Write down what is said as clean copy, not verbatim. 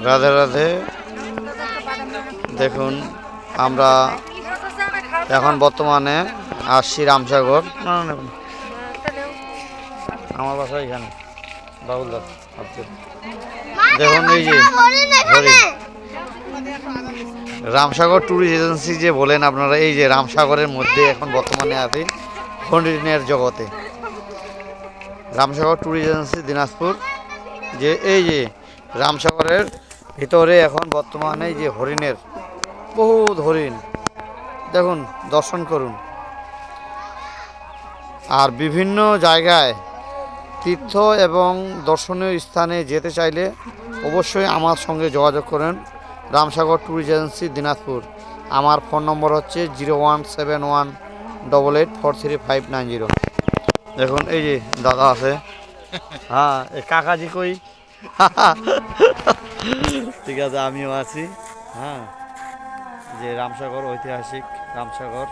রাধে রাধে। দেখুন আমরা এখন বর্তমানে আসছি রামসাগর। আমার বাসা এখানে বাবুলদার। আচ্ছা, দেখুন এই যে হরিণ। রামসাগর ট্যুরিস্ট এজেন্সি যে বলেন আপনারা, এই যে রামসাগরের মধ্যে এখন বর্তমানে আছি হরিণের জগতে। রামসাগর ট্যুরিস্ট এজেন্সি দিনাজপুর, যে এই যে রামসাগরের ভিতরে এখন বর্তমানে এই যে হরিণের বহুত হরিণ দেখুন, দর্শন করুন। আর বিভিন্ন জায়গায় তীর্থ এবং দর্শনীয় স্থানে যেতে চাইলে অবশ্যই আমার সঙ্গে যোগাযোগ করেন। Ramsagar tourist agency Dinajpur. আমার ফোন নম্বর হচ্ছে 017188433590। দেখুন এই যে দাদা আছে, হ্যাঁ এই কাকাজি কই। ঠিক আছে, আমিও আছি। হ্যাঁ, যে রামসাগর ঐতিহাসিক রামসাগর।